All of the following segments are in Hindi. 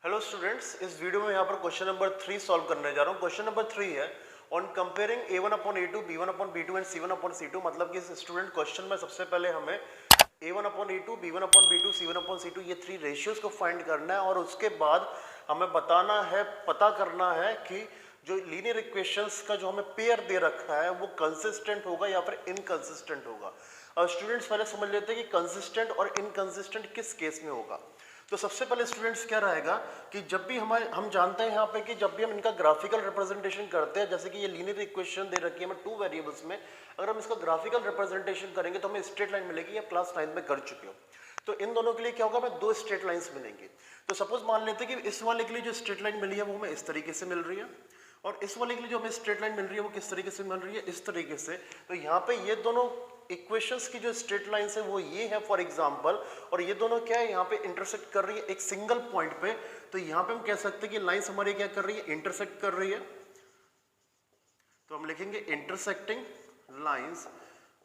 हेलो स्टूडेंट्स, इस वीडियो में यहाँ पर क्वेश्चन नंबर 3 सॉल्व करने जा रहा हूँ। क्वेश्चन नंबर 3 है on comparing a1 upon a2, b1 upon b2 and c1 upon c2। मतलब कि इस स्टूडेंट क्वेश्चन में सबसे पहले हमें a1 upon a2, b1 upon b2, c1 upon c2 ये 3 रेशियोज को फाइंड करना है और उसके बाद हमें पता करना है कि जो लीनियर इक्वेशंस का जो हमें पेयर दे रखा है वो कंसिस्टेंट होगा या फिर इनकंसिस्टेंट होगा। और स्टूडेंट्स पहले समझ लेते हैं कि कंसिस्टेंट और इनकंसिस्टेंट किस केस में होगा। तो सबसे पहले स्टूडेंट्स क्या रहेगा कि जब भी हम जानते हैं यहाँ पे कि जब भी हम इनका ग्राफिकल रिप्रेजेंटेशन करते हैं, जैसे कि ये लीनियर इक्वेशन दे रखी है हमें 2 वेरिएबल्स में, अगर हम इसका ग्राफिकल रिप्रेजेंटेशन करेंगे तो हमें स्ट्रेट लाइन मिलेगी। या क्लास 9 में कर चुके हो तो इन दोनों के लिए क्या होगा, हमें 2 स्ट्रेट लाइंस मिलेंगी। तो सपोज मान लेते हैं कि इस वाले के लिए जो स्ट्रेट लाइन मिली है वो हमें इस तरीके से मिल रही है और इस वाले के लिए जो हमें स्ट्रेट लाइन मिल रही है वो किस तरीके से मिल रही है, इस तरीके से। तो यहाँ पे ये दोनों इक्वेशंस की जो स्ट्रेट लाइंस है वो ये है फॉर एग्जांपल, और ये दोनों क्या है यहाँ पे इंटरसेक्ट कर रही है एक सिंगल पॉइंट पे। तो यहाँ पे हम कह सकते हैं कि लाइंस हमारी क्या कर रही है, इंटरसेक्ट कर रही है। तो हम लिखेंगे इंटरसेक्टिंग लाइंस।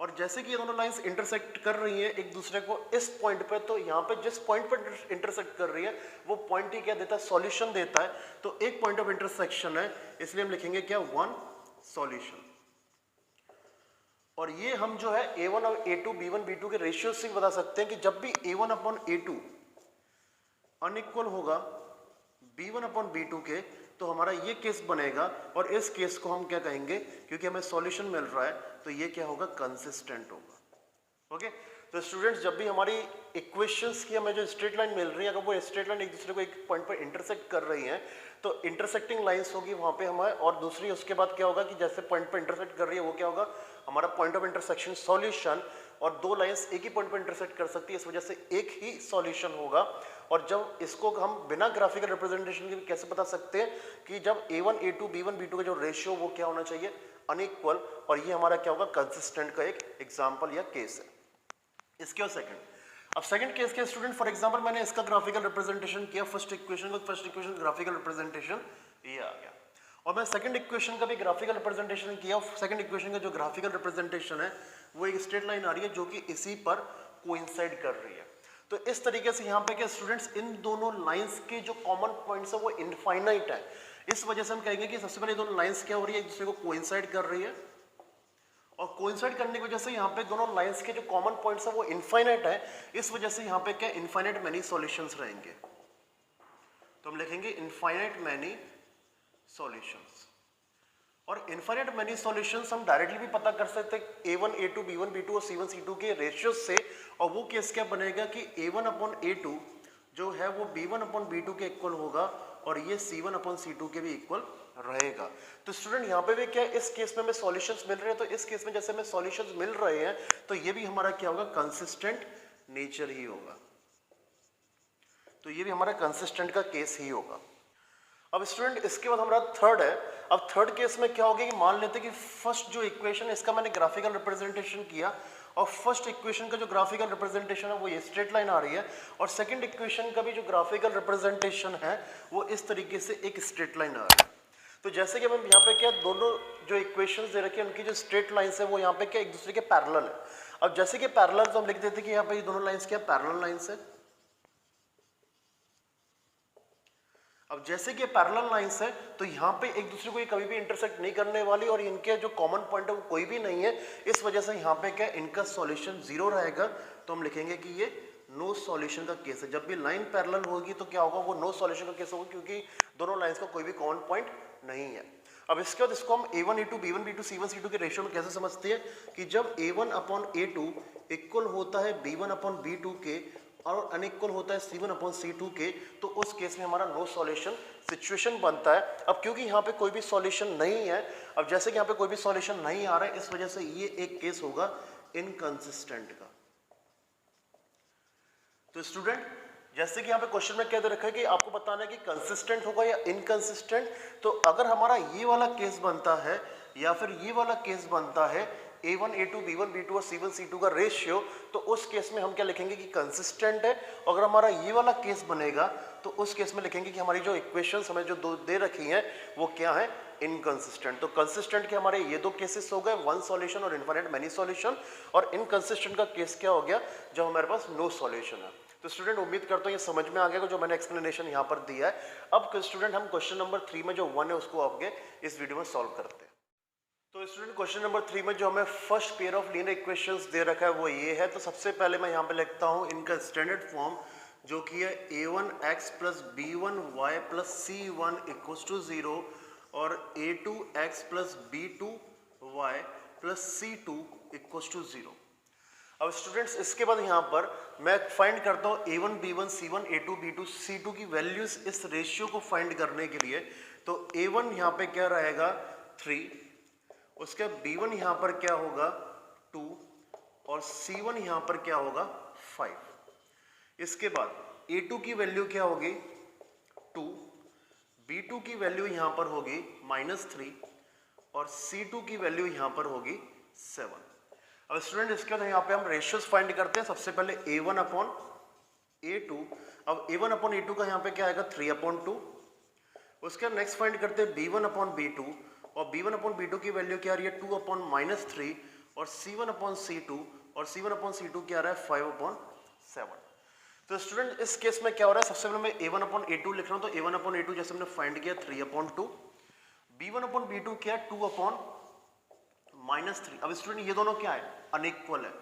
और जैसे कि ये दोनों लाइंस इंटरसेक्ट कर रही हैं एक दूसरे को इस पॉइंट पे, तो यहाँ पे जिस पॉइंट पर इंटरसेक्ट कर रही है वो पॉइंट ही क्या देता है, सॉल्यूशन देता है। तो एक पॉइंट ऑफ इंटरसेक्शन है, इसलिए हम लिखेंगे क्या, वन सॉल्यूशन। और ये हम जो है a1 और a2, b1 b2 के रेशियो से बता सकते हैं कि जब भी a1 अपॉन a2 अनइक्वल होगा b1 अपॉन b2 के, तो हमारा ये केस बनेगा। और इस केस को हम क्या कहेंगे, क्योंकि हमें सॉल्यूशन मिल रहा है तो ये क्या होगा, कंसिस्टेंट होगा। ओके, तो स्टूडेंट्स जब भी हमारी इक्वेशंस की हमें जो स्ट्रेट लाइन मिल रही है, अगर वो स्ट्रेट लाइन एक दूसरे को एक पॉइंट पर इंटरसेक्ट कर रही हैं तो इंटरसेक्टिंग लाइंस होगी वहां पे हमारे। और दूसरी उसके बाद क्या होगा कि जैसे पॉइंट पर इंटरसेक्ट कर रही है वो क्या होगा, हमारा पॉइंट ऑफ इंटरसेक्शन सॉल्यूशन। और दो लाइंस एक ही पॉइंट पर इंटरसेक्ट कर सकती है, इस वजह से एक ही सॉल्यूशन होगा। और जब इसको हम बिना ग्राफिकल रिप्रेजेंटेशन के कैसे बता सकते हैं कि जब a1 a2 b1 b2 का जो रेशियो वो क्या होना चाहिए, अनइक्वल। और ये हमारा क्या होगा, कंसिस्टेंट का एक एग्जांपल या केस है। इसके और सेकंड, अब सेकंड केस के स्टूडेंट फॉर एग्जांपल मैंने इसका ग्राफिकल रिप्रेजेंटेशन किया, फर्स्ट इक्वेशन ग्राफिकल रिप्रेजेंटेशन ये आ गया। और मैं सेकंड इक्वेशन का भी ग्राफिकल रिप्रेजेंटेशन किया। सेकंड इक्वेशन का जो ग्राफिकल रिप्रेजेंटेशन है वो एक स्ट्रेट लाइन आ रही है जो कि इसी पर कोइंसाइड कर रही है। तो इस तरीके से यहाँ पे क्या स्टूडेंट्स, इन दोनों लाइंस के जो कॉमन पॉइंट्स है वो इनफाइनाइट है। इस वजह से हम कहेंगे कि सबसे पहले दोनों लाइंस क्या हो रही है, एक दूसरे को कोइंसाइड कर रही है। और कोइंसाइड करने की वजह से यहाँ पे दोनों लाइंस के जो कॉमन पॉइंट्स है वो इनफाइनाइट है। इस वजह से यहाँ पे क्या, इनफाइनाइट मैनी सॉल्यूशंस रहेंगे। तो हम लिखेंगे इनफाइनाइट मैनी सॉल्यूशंस। और इनफाइनाइट मैनी सॉल्यूशंस हम डायरेक्टली भी पता कर सकते हैं a1 a2 b1 b2 और c1 c2 के रेशियोज से। और वो केस क्या बनेगा कि a1 अपॉन a2 जो है वो b1 अपॉन b2 के इक्वल होगा और ये c1 अपॉन c2 के भी इक्वल रहेगा। तो स्टूडेंट यहाँ पे भी क्या, इस केस में हमें सॉल्यूशंस मिल रहे हैं, तो इस केस में जैसे हमें सॉल्यूशंस मिल रहे हैं तो ये भी हमारा क्या होगा, कंसिस्टेंट नेचर ही होगा। तो ये भी हमारा कंसिस्टेंट का केस ही होगा। अब स्टूडेंट इसके बाद हमारा थर्ड है। अब थर्ड केस में क्या होगा कि मान लेते हैं कि फर्स्ट जो इक्वेशन है इसका मैंने ग्राफिकल रिप्रेजेंटेशन किया और फर्स्ट इक्वेशन का जो ग्राफिकल रिप्रेजेंटेशन है वो ये स्ट्रेट लाइन आ रही है। और सेकंड इक्वेशन का भी जो ग्राफिकल रिप्रेजेंटेशन है वो इस तरीके से एक स्ट्रेट लाइन आ रही है। तो जैसे कि हम यहाँ पे क्या, दोनों जो इक्वेशंस दे रखी है उनकी जो स्ट्रेट लाइंस है वो यहाँ पे क्या एक दूसरे के पैरेलल है। अब जैसे कि पैरेलल तो हम लिख देते हैं कि यहाँ पे ये दोनों लाइंस क्या पैरेलल लाइंस है। अब जैसे कि पैरेलल लाइंस है तो यहाँ पे एक दूसरे को ये कभी भी इंटरसेक्ट नहीं करने वाली और इनके जो कॉमन पॉइंट है वो कोई भी नहीं है। इस वजह से यहाँ पे क्या, इनका सॉल्यूशन जीरो रहेगा। तो हम लिखेंगे कि ये नो सॉल्यूशन का केस है। जब भी लाइन पैरेलल होगी तो क्या होगा, वो नो सॉल्यूशन का केस होगा क्योंकि दोनों लाइंस का कोई भी कॉमन पॉइंट नहीं है। अब इसके बाद इसको हम a1 a2 b1 b2 c1 c2 के रेशियो में कैसे समझते हैं कि जब a1 अपॉन a2 इक्वल होता है b1 अपॉन b2 के और अनइक्वल होता है c1 अपॉन c2 के, तो उस केस में हमारा नो सॉल्यूशन सिचुएशन बनता है। अब क्योंकि यहाँ पे कोई भी सॉल्यूशन नहीं है, अब जैसे कि यहाँ पे कोई भी सॉल्यूशन नहीं आ रहा है इस वजह से ये एक केस होगा इनकंसिस्टेंट का। तो स्टूडेंट जैसे कि यहाँ पे क्वेश्चन में क्या दे रखा है कि आपको बताना है कि कंसिस्टेंट होगा या इनकंसिस्टेंट। तो अगर हमारा ये वाला केस बनता है या फिर ये वाला केस बनता है a1 a2 b1 b2 और c1 c2 का रेशियो, तो उस केस में हम क्या लिखेंगे कि कंसिस्टेंट है। अगर हमारा ये वाला केस बनेगा तो उस केस में लिखेंगे कि हमारी जो इक्वेशंस हमें जो दो दे रखी हैं वो क्या है, इनकंसिस्टेंट। तो कंसिस्टेंट के हमारे ये दो केसेस हो गए, वन सॉल्यूशन और इनफाइनाइट मैनी सॉल्यूशन। और इनकंसिस्टेंट का केस क्या हो गया, जब हमारे पास नो सॉल्यूशन है। तो स्टूडेंट उम्मीद करता हूँ ये समझ में आ गया जो मैंने एक्सप्लेनेशन यहाँ पर दिया है। अब स्टूडेंट हम क्वेश्चन नंबर 3 में जो 1 है उसको आगे इस वीडियो में सॉल्व करते हैं। तो स्टूडेंट क्वेश्चन नंबर 3 में जो हमें first pair of linear equations दे रखा है वो ये है। तो सबसे पहले मैं यहाँ पे लिखता हूँ इनका स्टैंडर्ड फॉर्म जो कि है a1x plus b1y plus c1 equals to 0 और a2x plus b2y plus c2 equals to 0। अब स्टूडेंट्स इसके बाद यहाँ पर मैं फाइंड करता हूँ a1 b1 c1 a2 b2 c2 की वैल्यूज इस रेशियो को फाइंड करने के लिए। तो a1 यहाँ पे क्या रहेगा 3, उसके b1 यहाँ पर क्या होगा 2 और c1 यहाँ पर क्या होगा 5। इसके बाद a2 की वैल्यू क्या होगी 2, b2 की वैल्यू यहाँ पर होगी -3 और c2 की वैल्यू यहाँ पर होगी 7। अब स्टूडेंट इसके बाद यहाँ पे हम रेशियोज फाइंड करते हैं। सबसे पहले a1 अपॉन a2। अब a1 अपॉन a2 का यहाँ पे क्या आएगा 3/2। उसके बाद नेक्स्ट फाइंड करते हैं b1 अपॉन b2 और b1 अपॉन b2 की वैल्यू क्या आ रही है 2 अपॉन -3 और c1 अपॉन c2 और c1 अपॉन c2 क्या आ रहा है 5/7। तो स्टूडेंट इस केस में क्या हो रहा है, सबसे पहले मैं a1 अपॉन a2 लिख रहा हूँ। तो a1 अपॉन a2 जैसे हमने फाइंड किया 3/2, b1 अपॉन b2 क्या है 2 अपॉन -3। अब स्टूडेंट ये दोनों क्या है अनइक्वल है।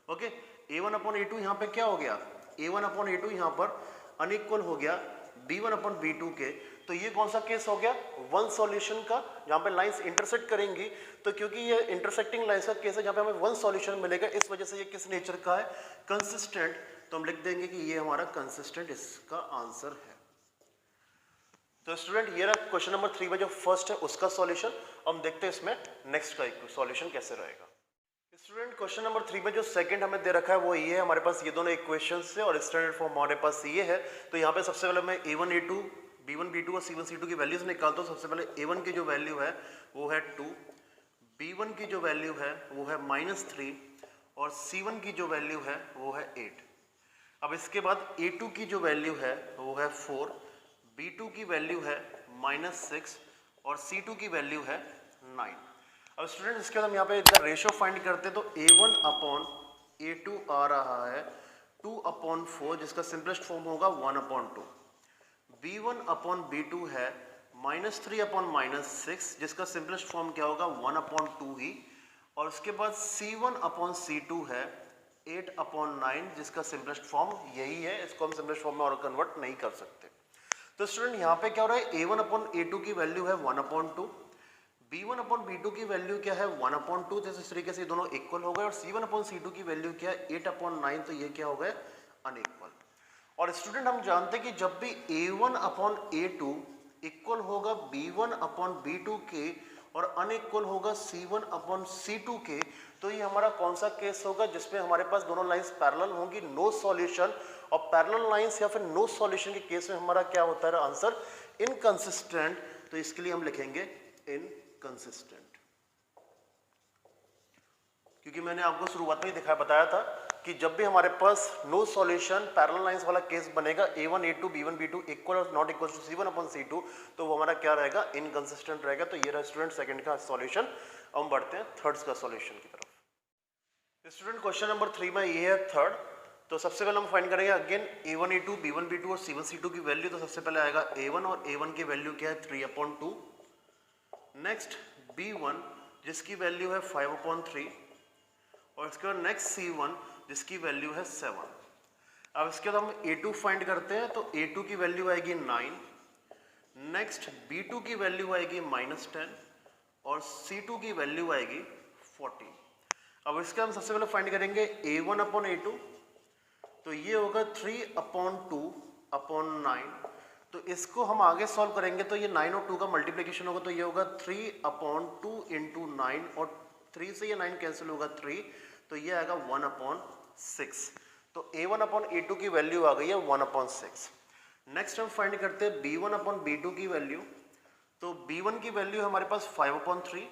ओके, a1 अपॉन a2 यहाँ पे क्या हो गया a1 अपॉन a2 यहाँ पर अनइक्वल हो गया b1 अपॉन b2 के। तो ये कौन सा केस हो गया वन सॉल्यूशन का, जहाँ पे लाइंस इंटरसेक्ट करेंगी। तो क्योंकि ये इंटरसेक्टिंग लाइंस का केस है जहाँ पे हमें वन सॉल्यूशन मिलेगा, इस वजह से ये किस नेचर का है कंसिस्टेंट। तो हम लिख देंगे कि ये हमारा कंसिस्टेंट इसका आंसर है। तो स्टूडेंट ये रहा क्वेश्चन नंबर 3 में जो फर्स्ट है उसका सॉल्यूशन। हम देखते हैं इसमें नेक्स्ट का सॉल्यूशन कैसे रहेगा। स्टूडेंट क्वेश्चन नंबर 3 में जो सेकंड हमें दे रखा है वो ये है। हमारे पास ये दोनों इक्वेशंस है और स्टैंडर्ड फॉर्म हमारे पास ये है। तो यहाँ पे सबसे पहले मैं a1 a2 b1 b2 और c1 c2 की वैल्यूज निकालता हूँ। सबसे पहले a1 की जो वैल्यू है वो है 2, b1 की जो वैल्यू है वो है -3 और c1 की जो वैल्यू है वो है 8। अब इसके बाद a2 की जो वैल्यू है वो है 4, b2 की वैल्यू है -6 और c2 की वैल्यू है 9। अब स्टूडेंट इसके बाद हम यहाँ पे इधर रेशियो फाइंड करते हैं। तो a1 अपॉन a2 आ रहा है 2/4 जिसका सिंपलेस्ट फॉर्म होगा 1/2। b1 अपॉन b2 है -3 अपॉन -6 जिसका सिंपलेस्ट फॉर्म क्या होगा 1/2 ही। और उसके बाद c1 अपॉन c2 है 8/9 जिसका सिंपलेस्ट फॉर्म यही है। इसको हम सिंपलेस्ट फॉर्म में और कन्वर्ट नहीं कर सकते। तो स्टूडेंट यहाँ पे क्या हो रहा है a1 अपॉन a2 की वैल्यू है 1/2, b1 अपॉन b2 की वैल्यू क्या है 1/2। तो इस तरीके से दोनों इक्वल हो गए। और c1 अपॉन c2 की वैल्यू क्या है 8/9। तो ये क्या हो गए अनइक्वल। और स्टूडेंट हम जानते हैं कि जब भी a1 अपॉन a2 इक्वल होगा b1 अपॉन b2 के और अनइक्वल होगा c1 अपॉन c2 के, तो ये हमारा कौन सा केस होगा जिसमें हमारे पास दोनों लाइंस पैरेलल होंगी, नो सॉल्यूशन। और पैरेलल लाइंस या फिर नो सॉल्यूशन के केस में हमारा क्या होता है आंसर इनकंसिस्टेंट। तो इसके लिए हम लिखेंगे इनकंसिस्टेंट, क्योंकि मैंने आपको शुरुआत में ही बताया था कि जब भी हमारे पास नो सॉल्यूशन पैरेलल लाइंस वाला केस बनेगा a1 a2 b1 b2 equal और not equal to c1 upon c2, तो वो हमारा क्या रहेगा इनकंसिस्टेंट रहेगा। तो ये रहा स्टूडेंट सेकंड का सॉल्यूशन। अब हम बढ़ते हैं थर्ड का सॉल्यूशन की तरफ। स्टूडेंट क्वेश्चन नंबर 3 में ये है थर्ड। तो सबसे पहले हम फाइंड करेंगे again a1 a2 b1 b2 और c1 c2 की वैल्यू। तो सबसे पहले आएगा a1 और a1 की वैल्यू क्या है 3/2। नेक्स्ट b1 जिसकी वैल्यू है 5/3 और इसके बाद नेक्स्ट c1 जिसकी वैल्यू है 7। अब इसके बाद हम a2 फाइंड करते हैं। तो a2 की वैल्यू आएगी 9, नेक्स्ट b2 की वैल्यू आएगी -10 और c2 की वैल्यू आएगी 14। अब इसका हम सबसे पहले फाइंड करेंगे a1 अपॉन a2। तो ये होगा 3/2/9। तो इसको हम आगे सॉल्व करेंगे तो ये 9 और 2 का मल्टीप्लिकेशन होगा। तो ये होगा 3/2 × 9 और 3 से ये 9 कैंसिल होगा 3, तो ये आएगा 1/6। तो a1 अपॉन a2 की वैल्यू आ गई है 1/6। नेक्स्ट हम फाइंड करते हैं b1 अपॉन b2 की वैल्यू। तो b1 की वैल्यू हमारे पास 5/3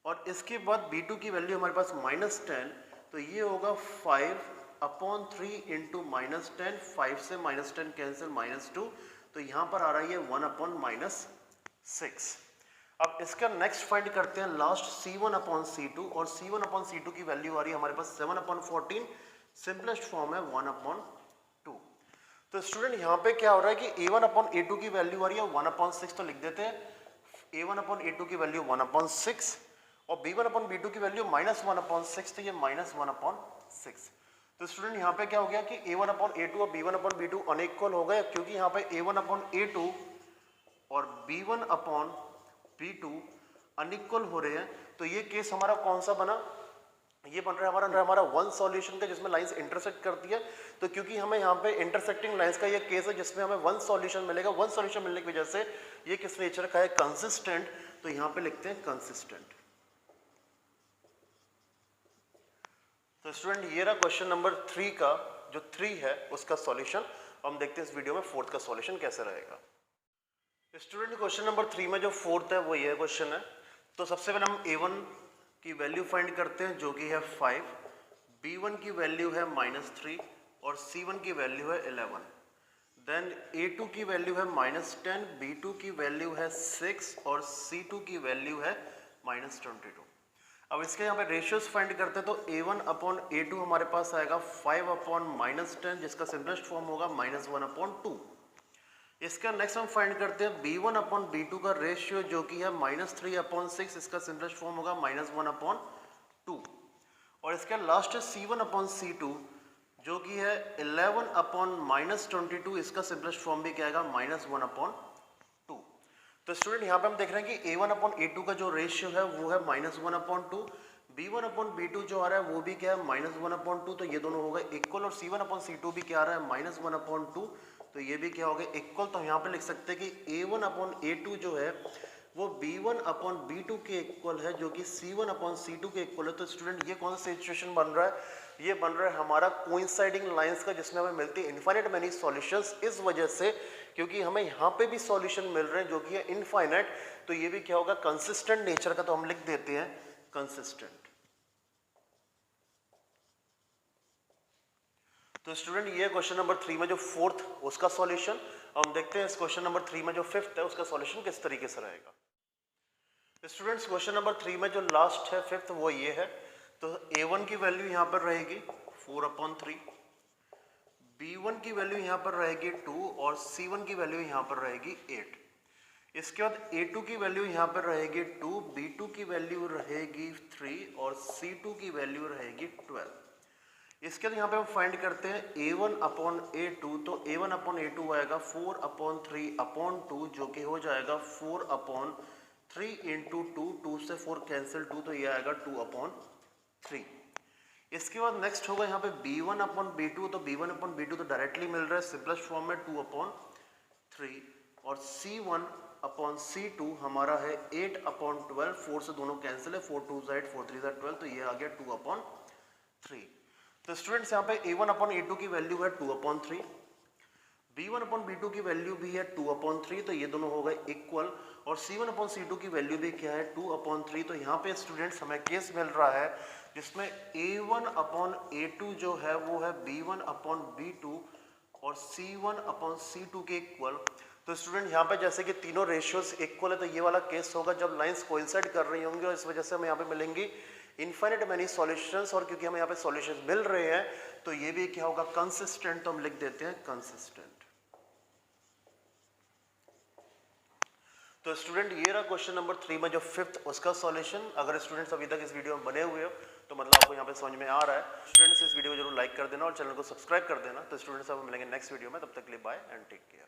और इसके बाद b2 की वैल्यू हमारे पास -10। तो ये होगा 5/3 × -10, 5 से -10 कैंसिल -2, तो यहाँ पर आ रही है 1/6। अब इसका नेक्स्ट फाइंड करते हैं लास्ट c1 अपॉन c2। और c1 अपॉन c2 की वैल्यू आ रही है हमारे पास 7/14 सिंपलेस्ट फॉर्म है 1/2। तो स्टूडेंट यहाँ पे क्या हो रहा है कि a1/a2 की वैल्यू आ रही है 1/6, तो लिख देते हैं a1/a2 की वैल्यू 1/6 और b1/b2 की वैल्यू -1/6, तो ये -1/6। तो स्टूडेंट यहाँ पे क्या हो गया कि a1/a2 और b1/b2 अनइक्वल हो गए, क्योंकि यहाँ पे a1/a2 और b1/b2 अनइक्वल हो रहे हैं। तो ये केस हमारा कौन सा बना, ये बन रहा है हमारा वन सॉल्यूशन का जिसमें लाइंस इंटरसेक्ट करती है। तो क्योंकि हमें यहाँ पे इंटरसेक्टिंग लाइंस का ये केस है जिसमें हमें वन सॉल्यूशन मिलेगा, वन सॉल्यूशन मिलने की वजह से ये किस नेचर का है, कंसिस्टेंट। तो यहाँ पे लिखते हैं कंसिस्टेंट। तो स्टूडेंट ये रहा क्वेश्चन नंबर 3 का, जो 3 है उसका सॉल्यूशन। हम देखते हैं इस वीडियो में 4th का सॉल्यूशन कैसे रहेगा। स्टूडेंट क्वेश्चन नंबर 3 में जो 4th है वो ये क्वेश्चन है। तो सबसे पहले हम a1 की वैल्यू फाइंड करते हैं जो कि है 5, b1 की वैल्यू है -3 और c1 की वैल्यू है 11। देन a2 की वैल्यू है -10, b2 की वैल्यू है 6 और c2 की वैल्यू है -22। अब इसके यहाँ पे रेशियोज फाइंड करते हैं। तो a1/a2 हमारे पास आएगा 5/-10, जिसका सिंपलेस्ट फॉर्म होगा -1/2। इसका नेक्स्ट हम फाइंड करते हैं b1/b2 का रेशियो जो कि है -3/6, इसका सिंपलेस्ट फॉर्म होगा -1/2। और इसका लास्ट है c1/c2 जो कि है 11/-22, इसका सिंपलेस्ट फॉर्म भी क्या आएगा, -1/2। तो स्टूडेंट यहाँ पे हम देख रहे हैं कि a1/a2 का जो रेशियो है वो है -1/2, b1/b2 जो आ रहा है वो भी क्या है, -1/2। तो ये दोनों हो गए इक्वल, और c1/c2 भी क्या आ रहा है, -1/2। तो ये भी क्या हो गया, इक्वल। तो यहाँ पे लिख सकते हैं कि a1/a2 जो है वो b1/b2 के इक्वल है, जो कि c1/c2 के इक्वल है। तो स्टूडेंट ये कौन सा सिचुएशन बन रहा है, ये बन रहा है हमारा कोइंसाइडिंग लाइंस का, जिसमें हमें मिलती है इनफाइनाइट मैनी सॉल्यूशंस। इस वजह से क्योंकि हमें यहाँ पे भी सॉल्यूशन मिल रहे हैं जो कि है इनफाइनाइट, तो ये भी क्या होगा, कंसिस्टेंट नेचर का। तो हम लिख देते हैं कंसिस्टेंट। तो स्टूडेंट ये क्वेश्चन नंबर 3 में जो 4th उसका सॉल्यूशन। हम देखते हैं इस क्वेश्चन नंबर 3 में जो 5th है उसका सॉल्यूशन किस तरीके से रहेगा। स्टूडेंट्स क्वेश्चन नंबर 3 में जो लास्ट है 5th वो ये है। तो a1 की वैल्यू यहाँ पर रहेगी 4/3, b1 की वैल्यू यहाँ पर रहेगी 2 और c1 की वैल्यू यहाँ पर रहेगी 8। इसके बाद a2 की वैल्यू यहाँ पर रहेगी 2, b2 की वैल्यू रहेगी 3 और c2 की वैल्यू रहेगी 12। इसके बाद यहाँ पे हम फाइंड करते हैं a1/a2। तो a1/a2 आएगा 4/3/2, जो कि हो जाएगा 4/3 इंटू 2, 2 से 4 कैंसिल 2, तो ये आएगा 2/3। इसके बाद नेक्स्ट होगा यहाँ पे b1/b2। तो b1/b2 तो डायरेक्टली मिल रहा है, सिंपलेस्ट फॉर्म में 2/3, और c1/c2 हमारा है 8/12, 4 से दोनों कैंसिल है, 4 2 8, 4 3 12, तो ये आ गया 2/3। तो स्टूडेंट्स यहाँ पे a1/a2 की वैल्यू है 2/3, b1/b2 की वैल्यू भी है 2/3, तो ये दोनों हो गए इक्वल, और c1/c2 की वैल्यू भी क्या है 2/3। तो यहाँ पे स्टूडेंट्स हमें केस मिल रहा है जिसमें a1/a2 जो है वो है b1/b2 और c1/c2 के इक्वल। तो स्टूडेंट यहाँ पे जैसे कि तीनों रेशियोज इक्वल है, तो ये वाला केस होगा जब लाइंस कोइंसाइड कर रही होंगी, और इस वजह से हमें यहाँ पे मिलेंगी इनफाइनाइट मैनी सॉल्यूशंस। और क्योंकि हमें यहाँ पे सॉल्यूशंस मिल रहे हैं तो ये भी क्या होगा, कंसिस्टेंट। तो हम लिख देते हैं कंसिस्टेंट। तो स्टूडेंट ये रहा क्वेश्चन नंबर 3 में जो 5th उसका सॉल्यूशन। अगर स्टूडेंट्स अभी तक इस वीडियो में बने हुए हो तो मतलब आपको यहाँ पे समझ में आ रहा है। स्टूडेंट्स इस वीडियो को जरूर लाइक कर देना और चैनल को सब्सक्राइब कर देना। तो स्टूडेंट्स अब हम मिलेंगे नेक्स्ट वीडियो में, तब तक के लिए बाय एंड टेक केयर।